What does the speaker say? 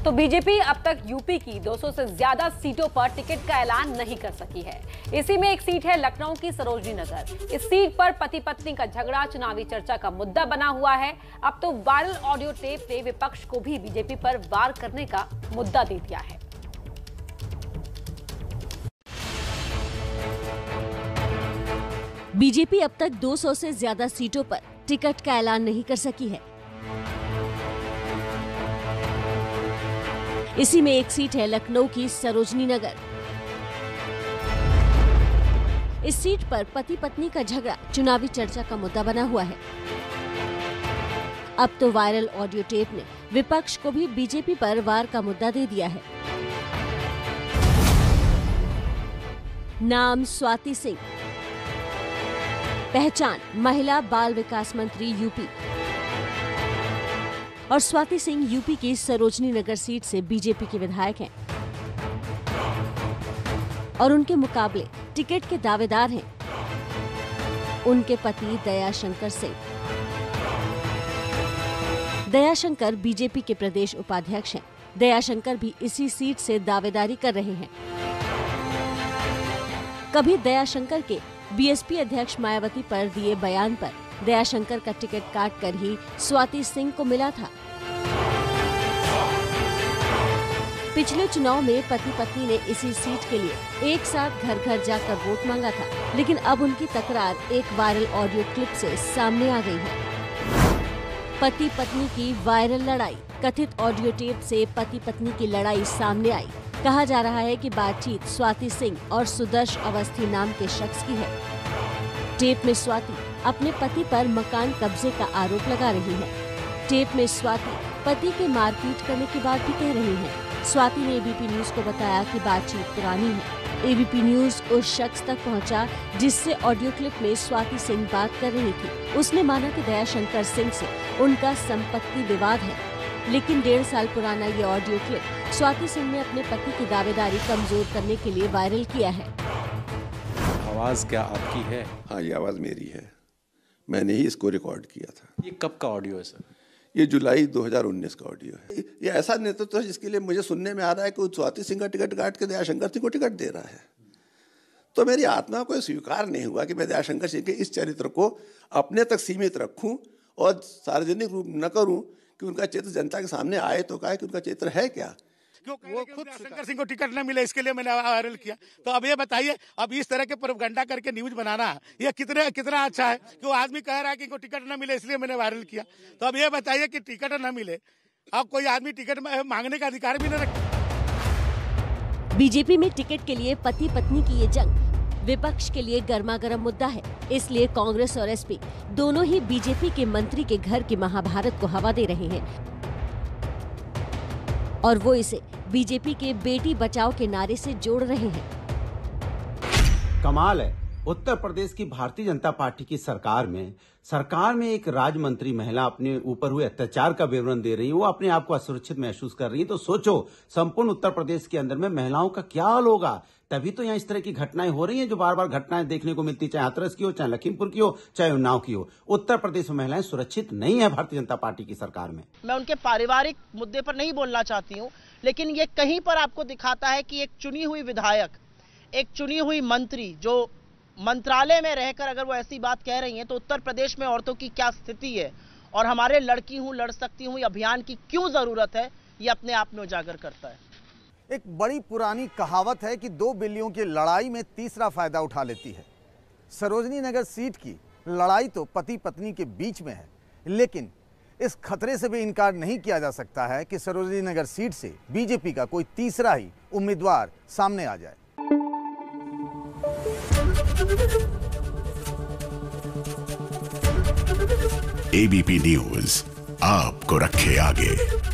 तो बीजेपी अब तक यूपी की 200 से ज्यादा सीटों पर टिकट का ऐलान नहीं कर सकी है। इसी में एक सीट है लखनऊ की सरोजनी नगर। इस सीट पर पति पत्नी का झगड़ा चुनावी चर्चा का मुद्दा बना हुआ है। अब तो वायरल ऑडियो टेप ने विपक्ष को भी बीजेपी पर वार करने का मुद्दा दे दिया है। बीजेपी अब तक 200 से ज्यादा सीटों पर टिकट का ऐलान नहीं कर सकी है। इसी में एक सीट है लखनऊ की सरोजनी नगर। इस सीट पर पति पत्नी का झगड़ा चुनावी चर्चा का मुद्दा बना हुआ है। अब तो वायरल ऑडियो टेप ने विपक्ष को भी बीजेपी पर वार का मुद्दा दे दिया है। नाम स्वाति सिंह, पहचान महिला बाल विकास मंत्री यूपी। और स्वाति सिंह यूपी की सरोजनी नगर सीट से बीजेपी के विधायक हैं और उनके मुकाबले टिकट के दावेदार हैं उनके पति दयाशंकर सिंह। दयाशंकर बीजेपी के प्रदेश उपाध्यक्ष हैं। दयाशंकर भी इसी सीट से दावेदारी कर रहे हैं। कभी दयाशंकर के बीएसपी अध्यक्ष मायावती पर दिए बयान पर दयाशंकर का टिकट काटकर ही स्वाति सिंह को मिला था। पिछले चुनाव में पति पत्नी ने इसी सीट के लिए एक साथ घर घर जाकर वोट मांगा था, लेकिन अब उनकी तकरार एक वायरल ऑडियो क्लिप से सामने आ गई है। पति पत्नी की वायरल लड़ाई। कथित ऑडियो टेप से पति पत्नी की लड़ाई सामने आई। कहा जा रहा है कि बातचीत स्वाति सिंह और सुदर्श अवस्थी नाम के शख्स की है। टेप में स्वाति अपने पति पर मकान कब्जे का आरोप लगा रही है। टेप में स्वाति पति के मारपीट करने की बात भी कह रही है। स्वाति ने एबीपी न्यूज को बताया कि बातचीत पुरानी है। एबीपी न्यूज उस शख्स तक पहुंचा जिससे ऑडियो क्लिप में स्वाति सिंह बात कर रही थी। उसने माना कि दयाशंकर सिंह से उनका संपत्ति विवाद है, लेकिन 1.5 साल पुराना ये ऑडियो क्लिप स्वाति सिंह ने अपने पति की दावेदारी कमजोर करने के लिए वायरल किया है। आवाज क्या आपकी है? हाँ, ये आवाज मेरी है। मैंने ही इसको रिकॉर्ड किया था। ये कब का ऑडियो है सर? ये जुलाई 2019 का ऑडियो है। ये ऐसा नेतृत्व है जिसके लिए मुझे सुनने में आ रहा है कि स्वाति सिंह का टिकट काट के दयाशंकर सिंह को टिकट दे रहा है। तो मेरी आत्मा को स्वीकार नहीं हुआ कि मैं दयाशंकर सिंह के इस चरित्र को अपने तक सीमित रखूं और सार्वजनिक रूप न करूं कि उनका चित्र जनता के सामने आए तो कहे कि उनका चित्र है क्या। वो खुद शंकर सिंह को टिकट न मिले, इसके लिए मैंने वायरल किया। तो अब ये बताइए, अब इस तरह के प्रोपगंडा करके न्यूज बनाना ये कितना अच्छा है कि वो आदमी कह रहा है कि इनको टिकट न मिले इसलिए मैंने वायरल किया। तो अब ये बताइए कि टिकट न मिले, अब कोई आदमी टिकट मांगने का अधिकार भी न रखे। बीजेपी में टिकट के लिए पति पत्नी की ये जंग विपक्ष के लिए गर्मागरम मुद्दा है। इसलिए कांग्रेस और एसपी दोनों ही बीजेपी के मंत्री के घर की महाभारत को हवा दे रहे हैं और वो इसे बीजेपी के बेटी बचाओ के नारे से जोड़ रहे हैं। कमाल है, उत्तर प्रदेश की भारतीय जनता पार्टी की सरकार में एक राज्य मंत्री महिला अपने ऊपर हुए अत्याचार का विवरण दे रही है। वो अपने आप को असुरक्षित महसूस कर रही है। तो सोचो, संपूर्ण उत्तर प्रदेश के अंदर में महिलाओं का क्या हाल होगा। तभी तो यहाँ इस तरह की घटनाएं हो रही हैं, जो बार बार घटनाएं देखने को मिलती, चाहे हाथरस की हो, चाहे लखीमपुर की हो, चाहे उन्नाव की हो। उत्तर प्रदेश में महिलाएं सुरक्षित नहीं है भारतीय जनता पार्टी की सरकार में। मैं उनके पारिवारिक मुद्दे पर नहीं बोलना चाहती हूँ, लेकिन ये कहीं पर आपको दिखाता है कि एक चुनी हुई विधायक, एक चुनी हुई मंत्री जो मंत्रालय में रहकर अगर वो ऐसी बात कह रही हैं, तो उत्तर प्रदेश में औरतों की क्या स्थिति है और हमारे लड़की हूँ लड़ सकती हूँ अभियान की क्यों जरूरत है, ये अपने आप में उजागर करता है। एक बड़ी पुरानी कहावत है कि 2 बिल्लियों की लड़ाई में तीसरा फायदा उठा लेती है। सरोजनी नगर सीट की लड़ाई तो पति पत्नी के बीच में है, लेकिन इस खतरे से भी इनकार नहीं किया जा सकता है कि सरोजनी नगर सीट से बीजेपी का कोई तीसरा ही उम्मीदवार सामने आ जाए। एबीपी न्यूज आपको रखे आगे।